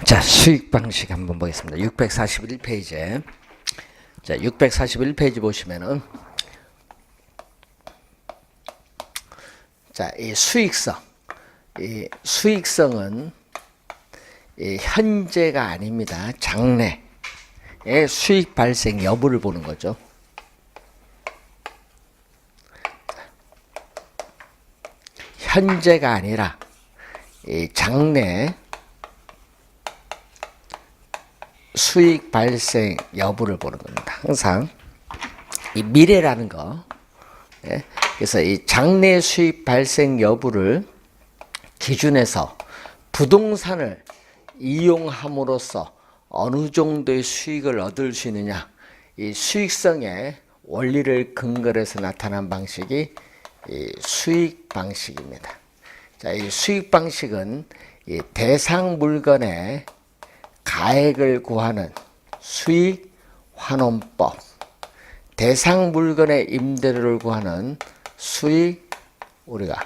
자, 수익 방식 한번 보겠습니다. 641페이지에. 자, 641페이지 보시면은, 자, 이 수익성. 이 수익성은 이 현재가 아닙니다. 장래의 수익 발생 여부를 보는 거죠. 현재가 아니라 이 장래 수익 발생 여부를 보는 겁니다. 항상 이 미래라는 거, 그래서 이 장래 수익 발생 여부를 기준해서 부동산을 이용함으로써 어느 정도의 수익을 얻을 수 있느냐, 이 수익성의 원리를 근거로 해서 나타난 방식이 이 수익 방식입니다. 자, 이 수익 방식은 이 대상 물건의 가액을 구하는 수익 환원법, 대상 물건의 임대료를 구하는 수익 우리가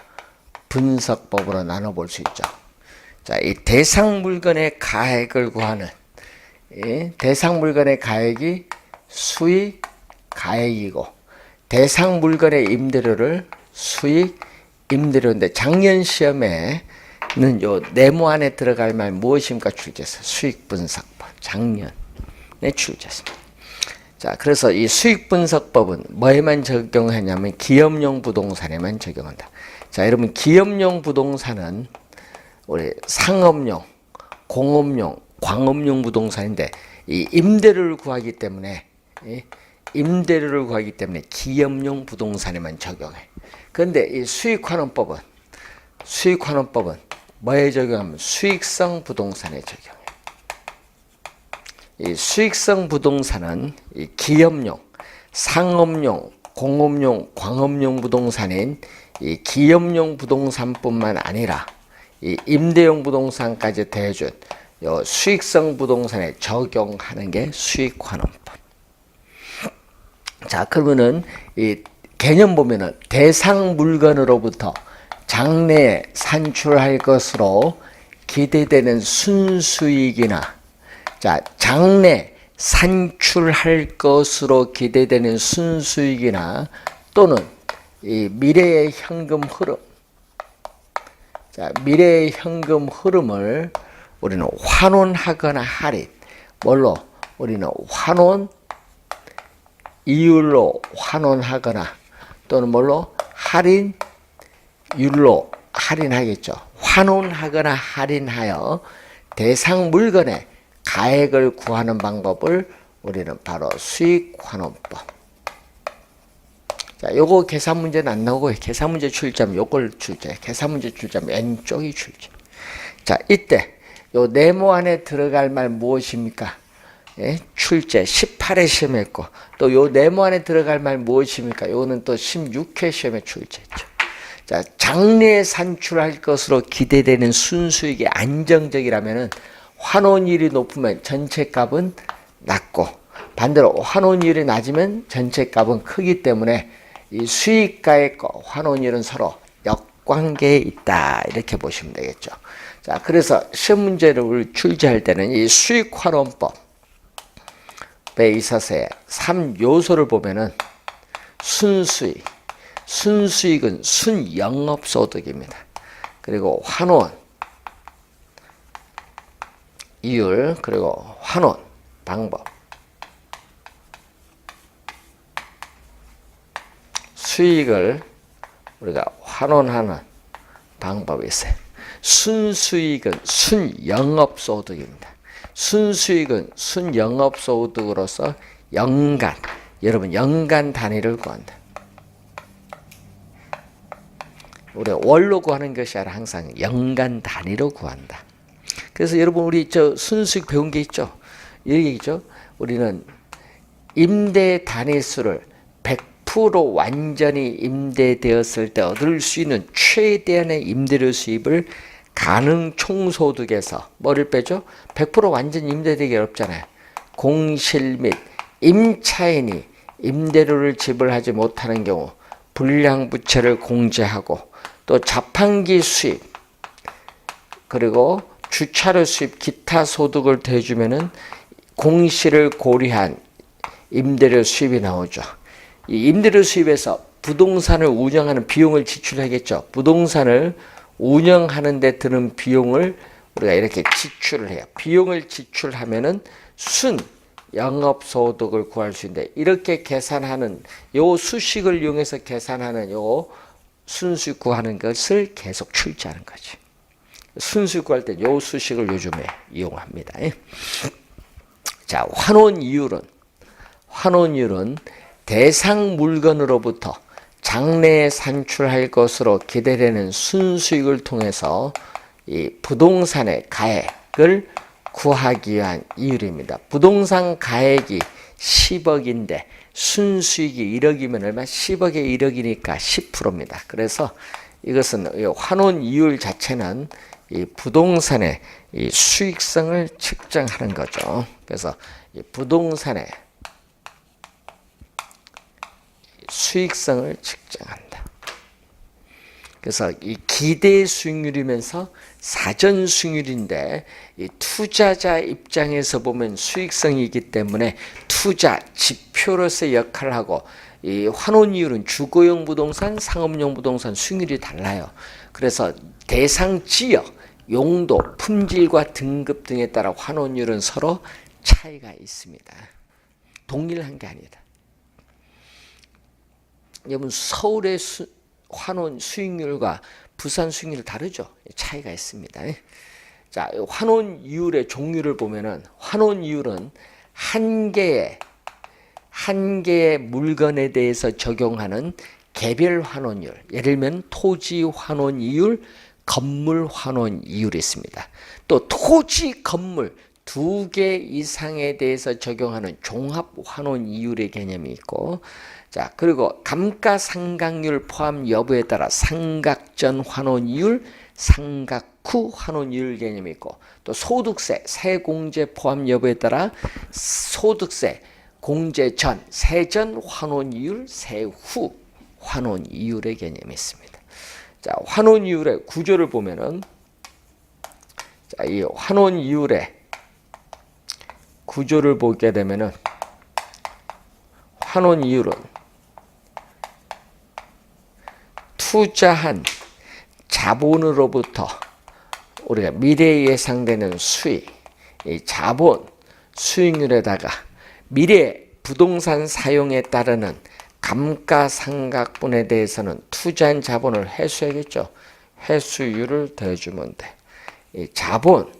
분석법으로 나눠볼 수 있죠. 자, 이 대상 물건의 가액을 구하는 이 대상 물건의 가액이 수익 가액이고, 대상 물건의 임대료를 수익 임대료인데, 작년 시험에는 요 네모 안에 들어갈 말 무엇입니까? 출제했어요. 수익 분석법. 작년에 출제했습니다. 자, 그래서 이 수익 분석법은 뭐에만 적용하냐면 기업용 부동산에만 적용한다. 자, 여러분, 기업용 부동산은 우리 상업용, 공업용, 광업용 부동산인데, 이 임대료를 구하기 때문에 기업용 부동산에만 적용해. 그런데 이 수익환원법은 뭐에 적용하면 수익성 부동산에 적용해. 이 수익성 부동산은 이 기업용, 상업용, 공업용, 광업용 부동산인 이 기업용 부동산뿐만 아니라 이 임대용 부동산까지 대해준 요 수익성 부동산에 적용하는 게 수익환원법. 자, 그러면은 이 개념 보면은 대상 물건으로부터 장래에 산출할 것으로 기대되는 순수익이나, 자, 장래 산출할 것으로 기대되는 순수익이나 또는 이 미래의 현금 흐름, 자, 미래의 현금 흐름을 우리는 환원하거나 할인, 뭘로? 우리는 환원 이율로 환원하거나 또는 뭘로? 할인율로 할인하겠죠. 환원하거나 할인하여 대상 물건의 가액을 구하는 방법을 우리는 바로 수익환원법. 자, 요거 계산 문제는 안 나오고 계산 문제 출제하면 요걸 출제. 계산 문제 출제하면 왼쪽이 출제. 자, 이때 요 네모 안에 들어갈 말 무엇입니까? 예, 출제 18회 시험에 했고, 또 요 네모 안에 들어갈 말 무엇입니까? 요거는 또 16회 시험에 출제했죠. 자, 장래에 산출할 것으로 기대되는 순수익이 안정적이라면은 환원율이 높으면 전체 값은 낮고, 반대로 환원율이 낮으면 전체 값은 크기 때문에 이 수익가액과 환원율은 서로 역관계에 있다, 이렇게 보시면 되겠죠. 자, 그래서 시험 문제를 출제할 때는 이 수익환원법 에 있어서의 3요소를 보면은 순수익, 순수익은 순영업소득입니다. 그리고 환원 이율, 그리고 환원 방법, 수익을 우리가 환원하는 방법이 있어요. 순수익은 순영업소득입니다. 순수익은 순영업소득으로서 연간, 여러분 연간 단위를 구한다. 우리가 월로 구하는 것이 아니라 항상 연간 단위로 구한다. 그래서 여러분, 우리 저 순수익 배운 게 있죠? 이 얘기죠. 우리는 임대 단위수를 100% 완전히 임대되었을 때 얻을 수 있는 최대한의 임대료 수입을 가능 총소득에서 뭐를 빼죠? 100% 완전 임대되기 어렵잖아요. 공실 및 임차인이 임대료를 지불하지 못하는 경우 불량부채를 공제하고, 또 자판기 수입, 그리고 주차료 수입, 기타 소득을 더해주면은 공시를 고려한 임대료 수입이 나오죠. 이 임대료 수입에서 부동산을 운영하는 비용을 지출하겠죠. 부동산을 운영하는 데 드는 비용을 우리가 이렇게 지출을 해요. 비용을 지출하면은 순 영업소득을 구할 수 있는데, 이렇게 계산하는 요 수식을 이용해서 계산하는 요 순수익 구하는 것을 계속 출제하는 거지. 순수익 구할 때 요 수식을 요즘에 이용합니다. 자, 환원이율은 대상 물건으로부터 장래에 산출할 것으로 기대되는 순수익을 통해서 이 부동산의 가액을 구하기 위한 이율입니다. 부동산 가액이 10억인데 순수익이 1억이면 얼마? 10억에 1억이니까 10%입니다. 그래서 이것은 환원 이율 자체는 이 부동산의 이 수익성을 측정하는 거죠. 그래서 이 부동산의 수익성을 측정한다. 그래서 이 기대 수익률이면서 사전 수익률인데, 이 투자자 입장에서 보면 수익성이기 때문에 투자 지표로서의 역할을 하고, 이 환원이율은 주거용 부동산, 상업용 부동산 수익률이 달라요. 그래서 대상 지역, 용도, 품질과 등급 등에 따라 환원이율은 서로 차이가 있습니다. 동일한 게 아니다. 여러분, 서울의 환원 수익률과 부산 수익률이 다르죠. 차이가 있습니다. 자, 환원 이율의 종류를 보면은, 환원 이율은 한 개의 물건에 대해서 적용하는 개별 환원율, 예를 들면 토지 환원 이율, 건물 환원 이율이 있습니다. 또 토지, 건물 두 개 이상에 대해서 적용하는 종합 환원 이율의 개념이 있고, 자, 그리고 감가상각률 포함 여부에 따라 상각전 환원이율, 상각 후 환원이율 개념이 있고, 또 소득세, 세공제 포함 여부에 따라 소득세, 공제 전, 세전 환원이율, 세후 환원이율의 개념이 있습니다. 자, 환원이율의 구조를 보면은, 자, 이 환원이율의 구조를 보게 되면은, 환원이율은 투자한 자본으로부터 우리가 미래에 예상되는 수익, 이 자본 수익률에다가 미래 부동산 사용에 따르는 감가상각분에 대해서는 투자한 자본을 회수해야겠죠. 회수율을 더해주면 돼. 이 자본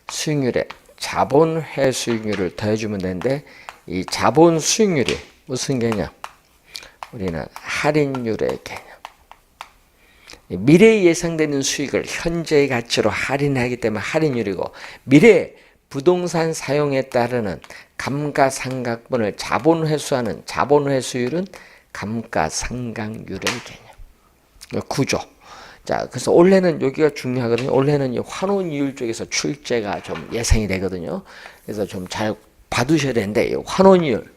수익률에 자본 회수율을 더해주면 되는데, 이 자본 수익률이 무슨 개념? 우리는 할인율의 개념. 미래에 예상되는 수익을 현재의 가치로 할인하기 때문에 할인율이고, 미래 부동산 사용에 따르는 감가상각분을 자본 회수하는 자본 회수율은 감가상각률의 개념. 구조. 자, 그래서 올해는 여기가 중요하거든요. 올해는 이 환원이율 쪽에서 출제가 좀 예상이 되거든요. 그래서 좀 잘 봐두셔야 되는데, 이 환원이율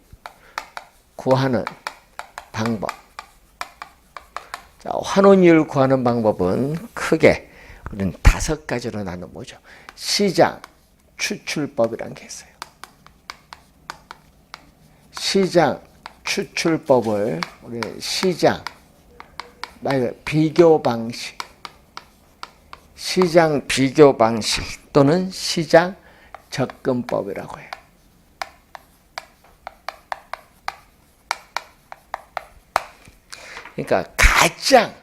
구하는 방법. 자, 환원이율 구하는 방법은 크게 우리는 5가지로 나눠보죠. 시장 추출법이라는 게 있어요. 시장 추출법을 우리는 시장 비교 방식, 시장 비교 방식 또는 시장 접근법이라고 해요. 그러니까 가장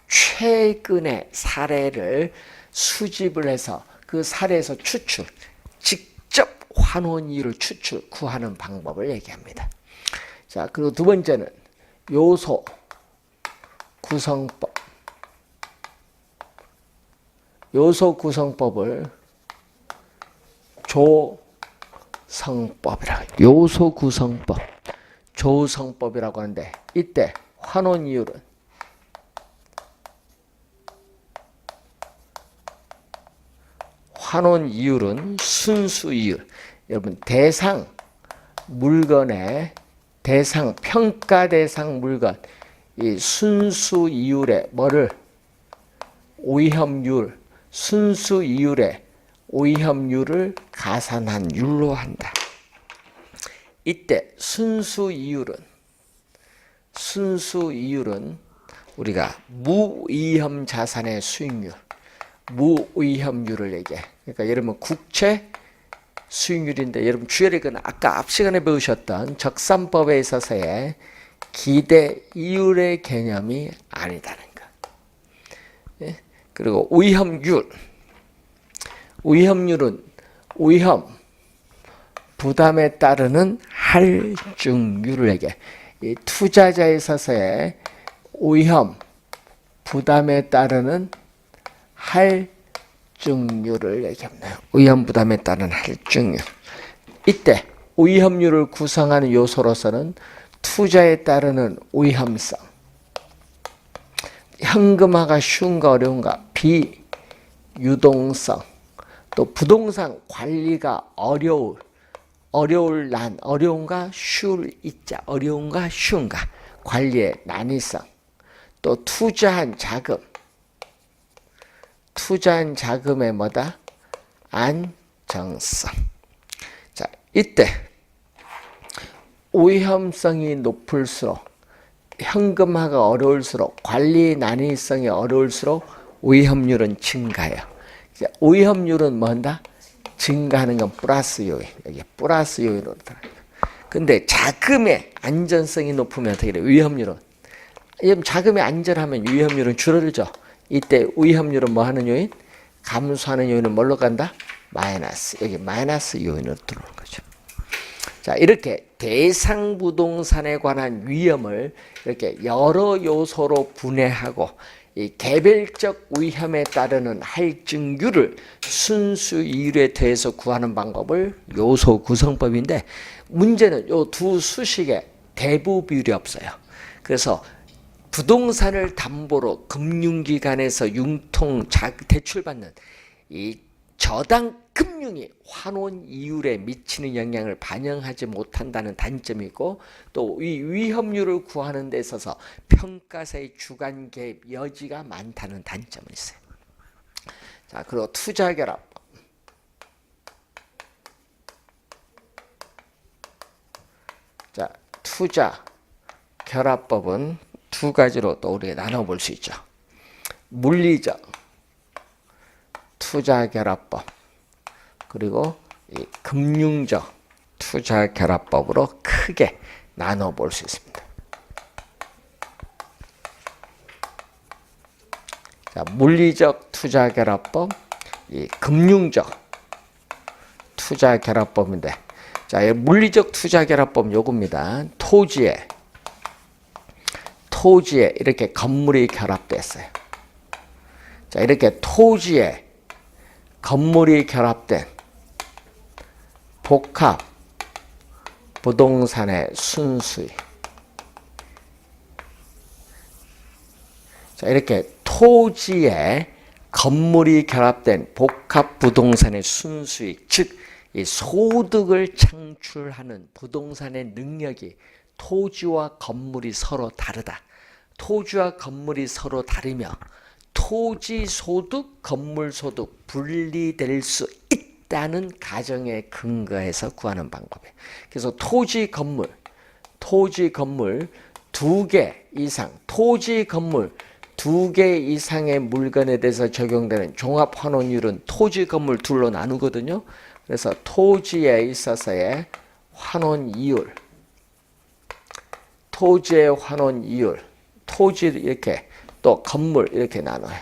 최근의 사례를 수집을 해서 그 사례에서 추출, 직접 환원이율을 추출, 구하는 방법을 얘기합니다. 자, 그리고 두 번째는 요소 구성법. 요소 구성법을 조성법이라고 해요. 요소 구성법, 조성법이라고 하는데, 이때 환원이율은 순수이율. 여러분, 대상 물건의 대상 평가 대상 물건, 이 순수이율에 뭐를 오염률, 순수 이율의 오이협률을 가산한 율로 한다. 이때 순수 이율은 우리가 무위험 자산의 수익률, 무위험률을 얘기해. 그러니까 여러분 국채 수익률인데 여러분 주열이는 아까 앞 시간에 배우셨던 적산법에 있어서의 기대 이율의 개념이 아니다는 거. 예? 그리고 위험률은 위험 부담에 따르는 할증률을 얘기해. 이 투자자에 있어서의 위험 부담에 따르는 할증률을 얘기합니다. 위험 부담에 따른 할증률. 이때 위험률을 구성하는 요소로서는 투자에 따르는 위험성, 현금화가 쉬운가 어려운가, 비유동성, 또 부동산 관리가 어려운가 쉬울 있자, 어려운가 쉬운가, 관리의 난이성, 또 투자한 자금의 뭐다? 안정성. 자, 이때 위험성이 높을수록, 현금화가 어려울수록, 관리 난이성이 어려울수록 위험률은 증가해요. 위험률은 뭔다? 증가하는 건 플러스 요인. 여기 플러스 요인으로 들어가요. 근데 자금의 안전성이 높으면 어떻게 돼요? 위험률은. 자금이 안전하면 위험률은 줄어들죠. 이때 위험률은 뭐 하는 요인? 감소하는 요인은 뭘로 간다? 마이너스. 여기 마이너스 요인으로 들어오는 거죠. 자, 이렇게 대상 부동산에 관한 위험을 이렇게 여러 요소로 분해하고 이 개별적 위험에 따르는 할증률을 순수 이율에 대해서 구하는 방법을 요소 구성법인데, 문제는 요 두 수식에 대부 비율이 없어요. 그래서 부동산을 담보로 금융기관에서 융통 대출받는 이 저당 금융이 환원 이율에 미치는 영향을 반영하지 못한다는 단점이 있고, 또 이 위험률을 구하는 데 있어서 평가사의 주관 개입 여지가 많다는 단점이 있어요. 자, 그리고 투자결합법. 자, 투자결합법은 두 가지로 또 우리가 나눠볼 수 있죠. 물리적 투자결합법, 그리고 이 금융적 투자결합법으로 크게 나눠볼 수 있습니다. 자, 물리적 투자결합법, 이 금융적 투자결합법인데, 자, 물리적 투자결합법 요겁니다. 토지에 이렇게 건물이 결합됐어요. 자, 이렇게 토지에 건물이 결합된 복합 부동산의 순수익. 자, 이렇게 토지에 건물이 결합된 복합 부동산의 순수익, 즉 이 소득을 창출하는 부동산의 능력이 토지와 건물이 서로 다르다. 토지와 건물이 서로 다르며 토지 소득, 건물 소득 분리될 수 있다는 가정에 근거해서 구하는 방법이에요. 그래서 토지 건물 두 개 이상, 토지 건물 두 개 이상의 물건에 대해서 적용되는 종합환원율은 토지 건물 둘로 나누거든요. 그래서 토지에 있어서의 환원이율, 토지의 환원이율, 토지 이렇게, 또 건물 이렇게 나눠요.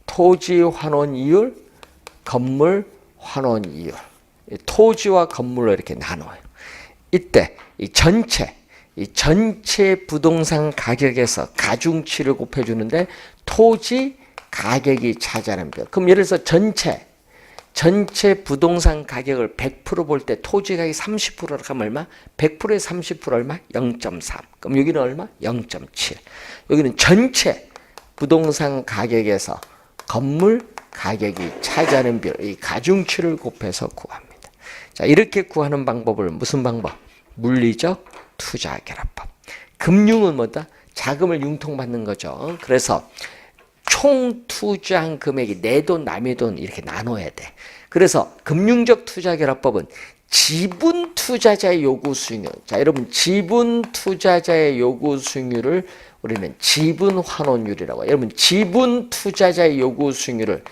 토지 환원이율, 건물 환원이율. 토지와 건물로 이렇게 나눠요. 이때 이 전체 부동산 가격에서 가중치를 곱해주는데 토지 가격이 차지하는 비율. 그럼 예를 들어서 전체 부동산 가격을 100% 볼 때 토지 가격이 30%라 하면 얼마? 100%에 30% 얼마? 0.3. 그럼 여기는 얼마? 0.7. 여기는 전체 부동산 가격에서 건물 가격이 차지하는 비율, 이 가중치를 곱해서 구합니다. 자, 이렇게 구하는 방법을 무슨 방법? 물리적 투자결합법. 금융은 뭐다? 자금을 융통받는 거죠. 그래서 총 투자한 금액이 내 돈, 남의 돈 이렇게 나눠야 돼. 그래서 금융적 투자결합법은 지분 투자자의 요구 수익률. 자, 여러분 지분 투자자의 요구 수익률을 우리는 지분 환원율이라고 해요. 여러분 지분 투자자의 요구 수익률을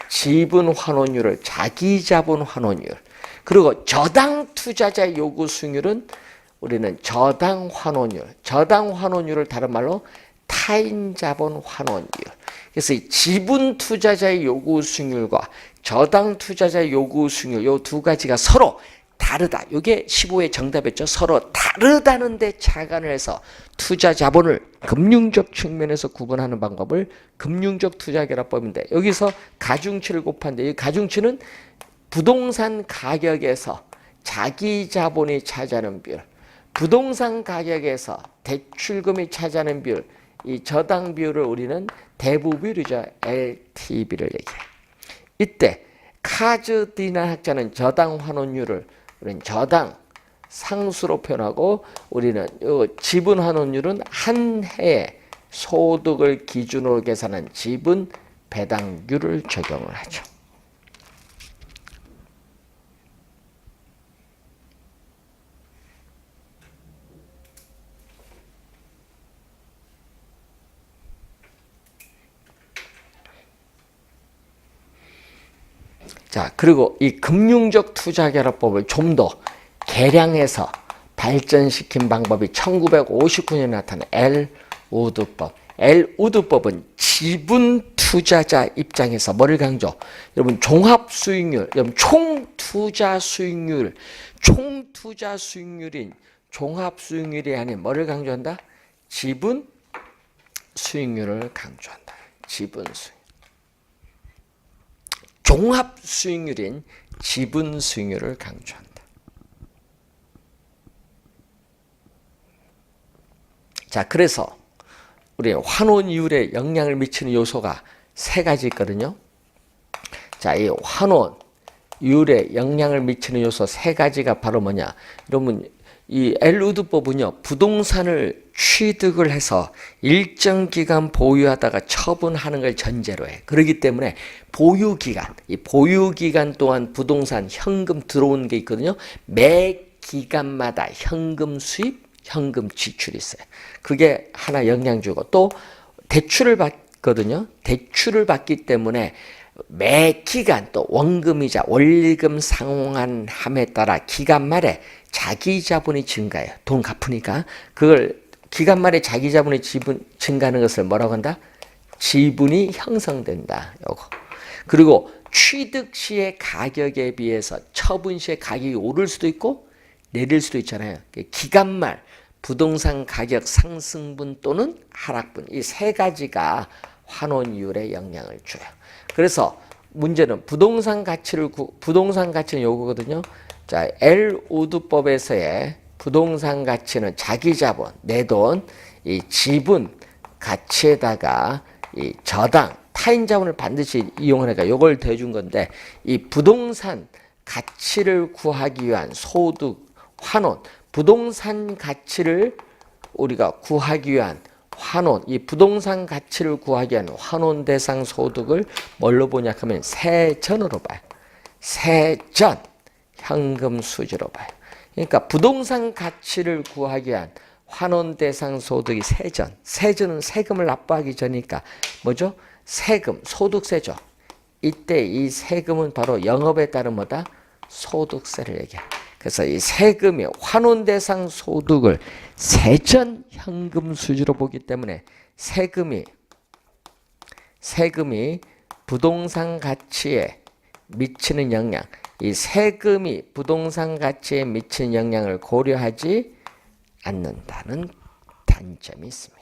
지분 환원율을 자기 자본 환원율. 그리고 저당 투자자의 요구 수익률은 우리는 저당 환원율. 저당 환원율을 다른 말로 타인 자본 환원율. 그래서 이 지분 투자자의 요구 수익률과 저당 투자자의 요구 수익률 요 두 가지가 서로 다르다. 이게 15의 정답이었죠. 서로 다르다는 데 착안을 해서 투자 자본을 금융적 측면에서 구분하는 방법을 금융적 투자결합법인데 여기서 가중치를 곱한데 이 가중치는 부동산 가격에서 자기 자본이 차지하는 비율, 부동산 가격에서 대출금이 차지하는 비율, 이 저당 비율을 우리는 대부 비율이죠. LTV를 얘기해요. 이때 카즈디난 학자는 저당 환원율을 우리는 저당 상수로 표현하고 우리는 지분 환원율은 한 해의 소득을 기준으로 계산한 지분 배당률을 적용을 하죠. 자, 그리고 이 금융적 투자결합법을 좀 더 개량해서 발전시킨 방법이 1959년에 나타난 엘 우드법. 엘 우드법은 지분 투자자 입장에서 뭐를 강조? 여러분 종합 수익률, 여러분 총 투자 수익률, 총 투자 수익률인 종합 수익률이 아닌 뭐를 강조한다? 지분 수익률을 강조한다. 지분 수익. 종합 수익률인 지분 수익률을 강조한다. 자, 그래서 우리 환원이율에 영향을 미치는 요소가 세 가지 있거든요. 자, 이 환원이율에 영향을 미치는 요소 세 가지가 바로 뭐냐? 여러분, 이 엘우드법은요, 부동산을 취득을 해서 일정 기간 보유하다가 처분하는 걸 전제로 해. 그렇기 때문에 보유기간, 이 보유기간 동안 부동산 현금 들어오는 게 있거든요. 매 기간마다 현금 수입, 현금 지출이 있어요. 그게 하나 영향 주고 또 대출을 받거든요. 대출을 받기 때문에 매 기간 또 원금이자 원리금 상환함에 따라 기간 말에 자기 자본이 증가해요. 돈 갚으니까. 그걸 기간 말에 자기 자본이 증가하는 것을 뭐라고 한다? 지분이 형성된다. 요거. 그리고 취득 시의 가격에 비해서 처분 시의 가격이 오를 수도 있고 내릴 수도 있잖아요. 기간 말 부동산 가격 상승분 또는 하락분 이 세 가지가 환원이율에 영향을 줘요. 그래서 문제는 부동산 가치는 요거거든요. 자, 엘 우드법에서의 부동산 가치는 자기 자본, 내 돈, 이 지분 가치에다가 이 저당, 타인 자본을 반드시 이용하니까 요걸 더해준 건데 이 부동산 가치를 구하기 위한 소득, 환원, 부동산 가치를 우리가 구하기 위한 환원, 이 부동산 가치를 구하기 위한 환원 대상 소득을 뭘로 보냐 하면 세전으로 봐요. 세전, 현금 수지로 봐요. 그러니까 부동산 가치를 구하기 위한 환원 대상 소득이 세전. 세전은 세금을 납부하기 전이니까 뭐죠? 세금, 소득세죠. 이때 이 세금은 바로 영업에 따른 뭐다? 소득세를 얘기해요. 그래서 이 세금이 환원 대상 소득을 세전 현금 수지로 보기 때문에 세금이 부동산 가치에 미치는 영향, 이 세금이 부동산 가치에 미치는 영향을 고려하지 않는다는 단점이 있습니다.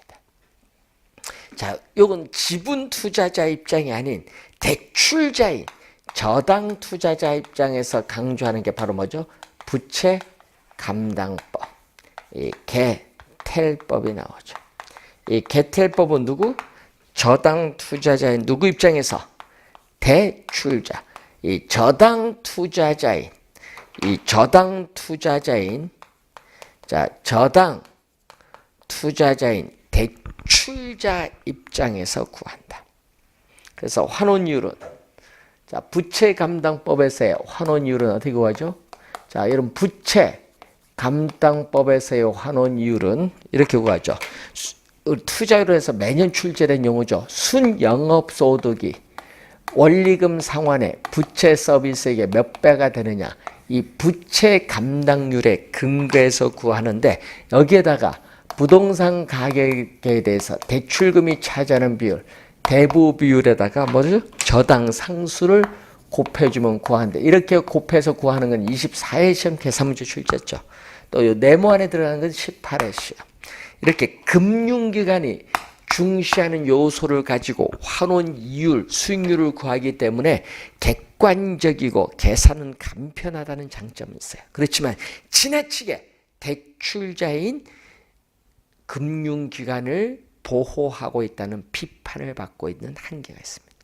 자, 요건 지분 투자자 입장이 아닌 대출자인 저당 투자자 입장에서 강조하는 게 바로 뭐죠? 부채 감당법, 이 개텔법이 나오죠. 이 개텔법은 누구? 저당 투자자인 누구 입장에서? 대출자. 이 저당 투자자인 대출자 입장에서 구한다. 그래서 환원이율은 자, 부채 감당법에서의 환원이율은 어떻게 구하죠? 자, 여러분 부채 감당법에서의 환원이율은 이렇게 구하죠. 투자율에서 매년 출제된 용어죠. 순영업소득이 원리금 상환의 부채 서비스액의 몇 배가 되느냐. 이 부채 감당률에 근거해서 구하는데 여기에다가 부동산 가격에 대해서 대출금이 차지하는 비율, 대부 비율에다가 뭐죠? 저당 상수를 곱해주면 구하는데 이렇게 곱해서 구하는 건 24회 시험 계산문제 출제죠. 또 요 네모 안에 들어가는 건 18회 시험. 이렇게 금융기관이 중시하는 요소를 가지고 환원 이율, 수익률을 구하기 때문에 객관적이고 계산은 간편하다는 장점이 있어요. 그렇지만 지나치게 대출자인 금융기관을 보호하고 있다는 비판을 받고 있는 한계가 있습니다.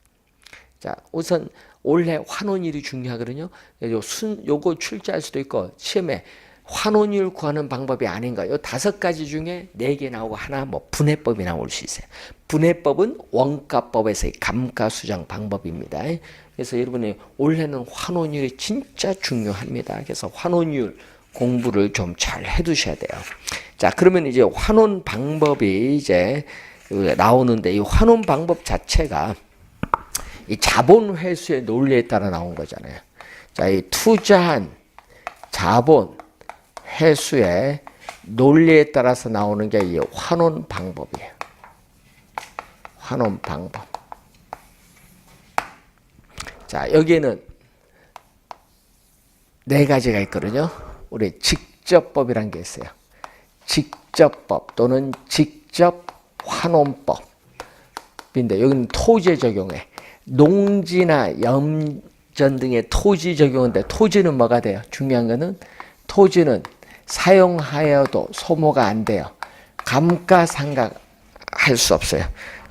자, 우선 올해 환원율이 중요하거든요. 요거 출제할 수도 있고 시험에 환원율 구하는 방법이 아닌가. 요 5가지 중에 4개 나오고 하나 뭐 분해법이 나올 수 있어요. 분해법은 원가법에서의 감가수정 방법입니다. 그래서 여러분이 올해는 환원율이 진짜 중요합니다. 그래서 환원율 공부를 좀 잘 해두셔야 돼요. 자, 그러면 이제 환원 방법이 이제 나오는데 이 환원 방법 자체가 이 자본 회수의 논리에 따라 나온 거잖아요. 자, 이 투자한 자본 회수의 논리에 따라서 나오는 게 이 환원 방법이에요. 환원 방법. 자, 여기에는 4가지가 있거든요. 우리 직접법이란 게 있어요. 직접법 또는 직접 환원법인데 여기는 토지에 적용해. 농지나 염전 등의 토지 적용인데 토지는 뭐가 돼요? 중요한 거는 토지는 사용하여도 소모가 안 돼요. 감가상각할 수 없어요.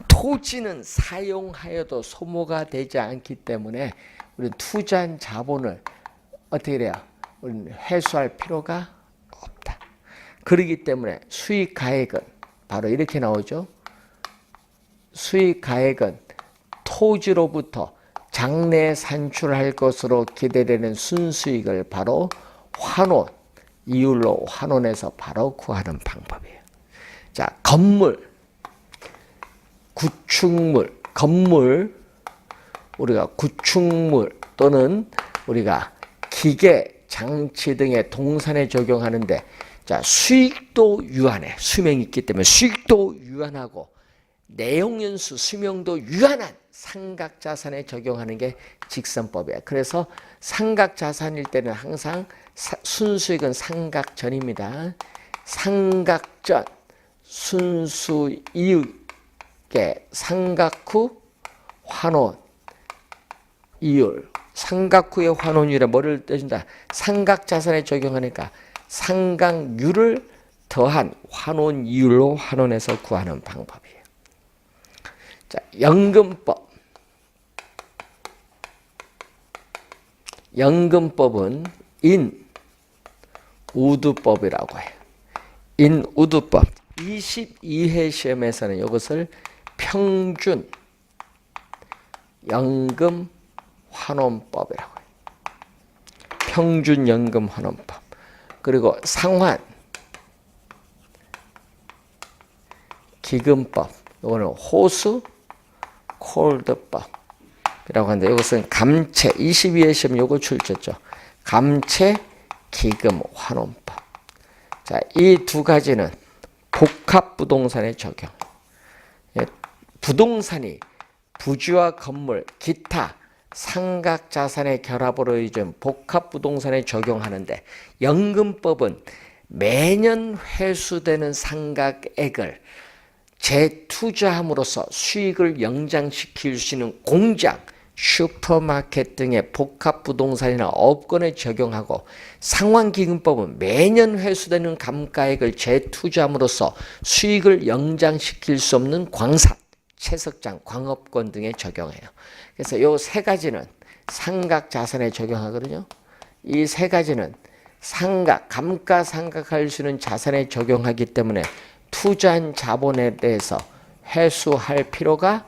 토지는 사용하여도 소모가 되지 않기 때문에 우리는 투자한 자본을 어떻게 해야 우리는 회수할 필요가 없다. 그렇기 때문에 수익가액은 바로 이렇게 나오죠. 수익가액은 토지로부터 장래 산출할 것으로 기대되는 순수익을 바로 환원, 이율로 환원해서 바로 구하는 방법이에요. 자, 건물, 구축물, 건물, 우리가 구축물 또는 우리가 기계, 장치 등의 동산에 적용하는데 자, 수익도 유한해. 수명이 있기 때문에 수익도 유한하고 내용연수, 수명도 유한한 상각자산에 적용하는 게 직선법이에요. 그래서 상각자산일 때는 항상 순수익은 상각전입니다. 상각전, 순수이익의 상각 후 환원, 이율. 상각 후의 환원율에 뭐를 떼준다? 상각자산에 적용하니까 상각률을 더한 환원 이율로 환원해서 구하는 방법이에요. 자, 연금법. 연금법은 인우두법이라고 해요. 인우두법. 22회 시험에서는 이것을 평균 연금 환원법이라고 해요. 평균 연금 환원법. 그리고 상환 기금법. 이거는 호수 콜드법이라고 하는데 이것은 감채 22회 시험 요거 출제죠. 감채 기금 환원법. 자, 이 2가지는 복합 부동산에 적용. 부동산이 부지와 건물, 기타 상각 자산의 결합으로 이룬 복합 부동산에 적용하는데 연금법은 매년 회수되는 상각액을 재투자함으로써 수익을 연장시킬 수 있는 공장, 슈퍼마켓 등의 복합 부동산이나 업권에 적용하고 상환기금법은 매년 회수되는 감가액을 재투자함으로써 수익을 연장시킬 수 없는 광산, 채석장, 광업권 등에 적용해요. 그래서 이 3가지는 상각자산에 적용하거든요. 이 3가지는 상각, 감가상각할 수 있는 자산에 적용하기 때문에 투자한 자본에 대해서 회수할 필요가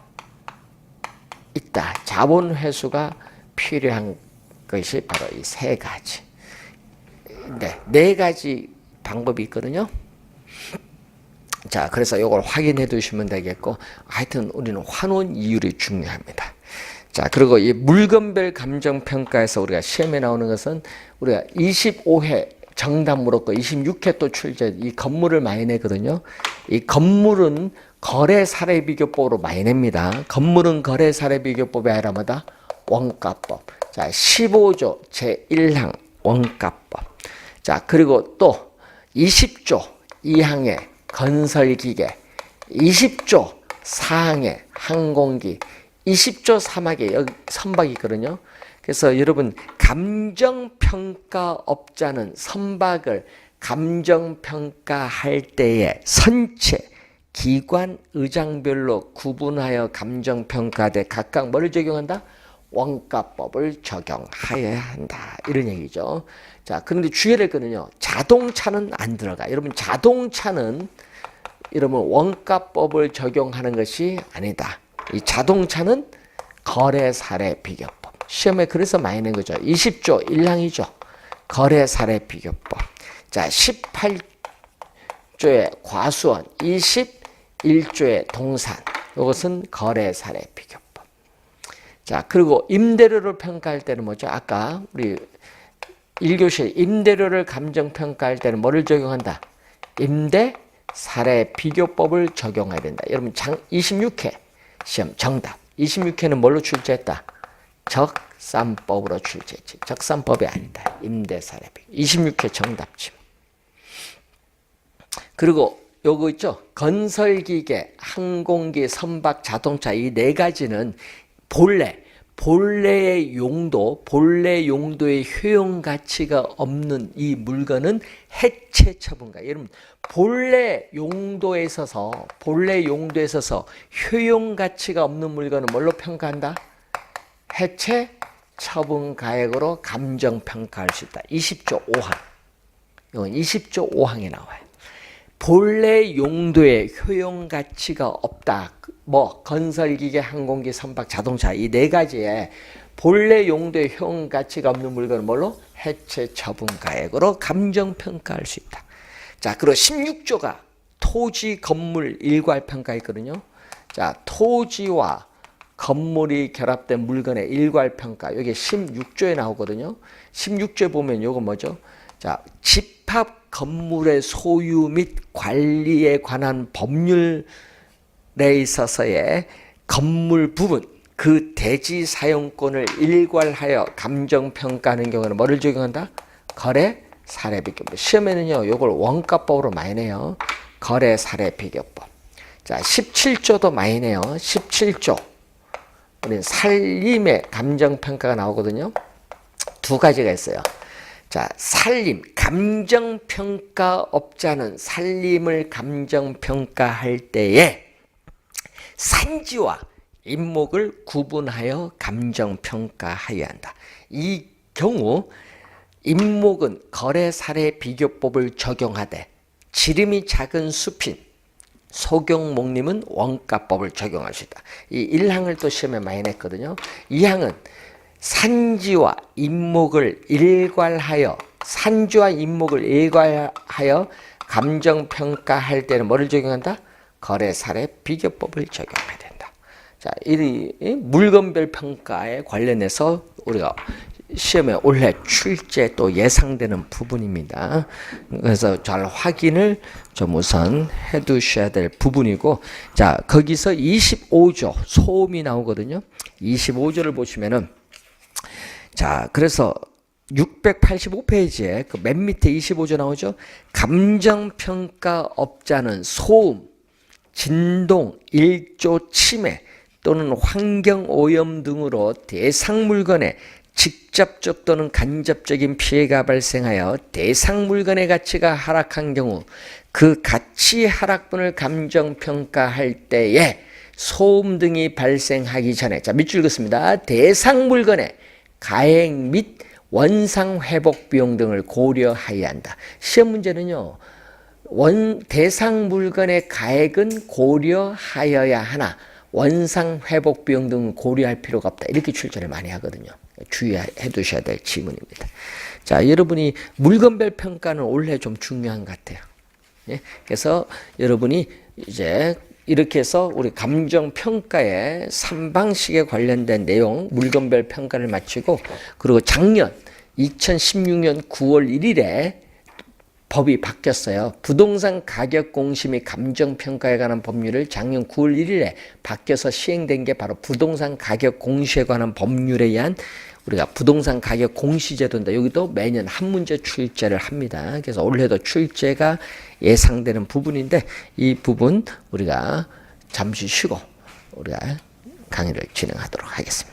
있다. 있다. 자본 회수가 필요한 것이 바로 이 세 가지. 네 가지 방법이 있거든요. 자, 그래서 이걸 확인해 두시면 되겠고, 하여튼 우리는 환원 이율이 중요합니다. 자, 그리고 이 물건별 감정평가에서 우리가 시험에 나오는 것은 우리가 25회 정답 물었고 26회 또 출제, 이 건물을 많이 내거든요. 이 건물은 거래 사례 비교법으로 많이 냅니다. 건물은 거래 사례 비교법이 아니라 뭐다? 원가법. 자, 15조 제1항 원가법. 자, 그리고 또 20조 2항의 건설기계, 20조 4항의 항공기, 20조 3항의 여기 선박이 있거든요. 그래서 여러분 감정평가업자는 선박을 감정평가할 때에 선체, 기관, 의장별로 구분하여 감정평가돼 각각 뭐를 적용한다? 원가법을 적용하여야 한다. 이런 얘기죠. 자, 그런데 주의해야 될 거는요. 자동차는 안 들어가. 여러분 자동차는 여러분 원가법을 적용하는 것이 아니다. 이 자동차는 거래 사례 비교법. 시험에 그래서 많이 낸 거죠. 20조 1항이죠. 거래 사례 비교법. 자, 18조의 과수원, 21조의 동산. 이것은 거래 사례 비교법. 자, 그리고 임대료를 평가할 때는 뭐죠? 아까 우리 1교시 임대료를 감정평가할 때는 뭐를 적용한다? 임대 사례 비교법을 적용해야 된다. 여러분 26회 시험 정답. 26회는 뭘로 출제했다? 적산법으로 출제했지. 적산법이 아니다. 임대 사례 비교. 26회 정답지. 그리고 요거 있죠? 건설기계, 항공기, 선박, 자동차 이 네 가지는 본래의 용도, 본래 용도의 효용 가치가 없는 이 물건은 해체 처분가. 여러분, 본래 용도에 있어서 효용 가치가 없는 물건은 뭘로 평가한다? 해체 처분 가액으로 감정 평가할 수 있다. 20조 5항. 이건 20조 5항에 나와요. 본래 용도의 효용 가치가 없다. 뭐 건설기계, 항공기, 선박, 자동차 이 네 가지에 본래 용도의 효용 가치가 없는 물건은 뭘로? 해체 처분 가액으로 감정 평가할 수 있다. 자, 그리고 16조가 토지, 건물 일괄 평가 있거든요. 자, 토지와 건물이 결합된 물건의 일괄 평가. 여기 16조에 나오거든요. 16조에 보면 요거 뭐죠? 자, 집합 건물의 소유 및 관리에 관한 법률에 있어서의 건물 부분, 그 대지 사용권을 일괄하여 감정평가하는 경우는 뭐를 적용한다? 거래 사례 비교법. 시험에는요, 요걸 원가법으로 많이 내요. 거래 사례 비교법. 자, 17조도 많이 내요. 17조. 우리는 살림의 감정평가가 나오거든요. 두 가지가 있어요. 자, 살림, 감정평가업자는 살림을 감정평가할 때에 산지와 임목을 구분하여 감정평가하여야 한다. 이 경우 임목은 거래사례 비교법을 적용하되 지름이 작은 숲인 소경목림은 원가법을 적용할 수 있다. 이 1항을 또 시험에 많이 냈거든요. 2항은 산지와 임목을 일괄하여 감정평가할 때는 뭐를 적용한다? 거래사례 비교법을 적용해야 된다. 자, 이 물건별 평가에 관련해서 우리가 시험에 올해 출제 또 예상되는 부분입니다. 그래서 잘 확인을 좀 우선 해 두셔야 될 부분이고, 자, 거기서 25조 소음이 나오거든요. 25조를 보시면은, 자, 그래서 685페이지에 그 맨 밑에 25조 나오죠. 감정평가업자는 소음, 진동, 일조 침해 또는 환경오염 등으로 대상 물건에 직접적 또는 간접적인 피해가 발생하여 대상 물건의 가치가 하락한 경우 그 가치 하락분을 감정평가할 때에 소음 등이 발생하기 전에, 자, 밑줄 긋습니다. 대상 물건의 가액 및 원상 회복 비용 등을 고려하여야 한다. 시험 문제는요, 대상 물건의 가액은 고려하여야 하나 원상 회복 비용 등은 고려할 필요가 없다. 이렇게 출제를 많이 하거든요. 주의해 두셔야 될 지문입니다. 자, 여러분이 물건별 평가는 올해 좀 중요한 것 같아요. 예? 그래서 여러분이 이제 이렇게 해서 우리 감정평가의 3방식에 관련된 내용 물건별 평가를 마치고, 그리고 작년 2016년 9월 1일에 법이 바뀌었어요. 부동산 가격 공시 및 감정평가에 관한 법률을 작년 9월 1일에 바뀌어서 시행된 게 바로 부동산 가격 공시에 관한 법률에 의한 우리가 부동산 가격 공시제도인데, 여기도 매년 한 문제 출제를 합니다. 그래서 올해도 출제가 예상되는 부분인데, 이 부분 우리가 잠시 쉬고 우리가 강의를 진행하도록 하겠습니다.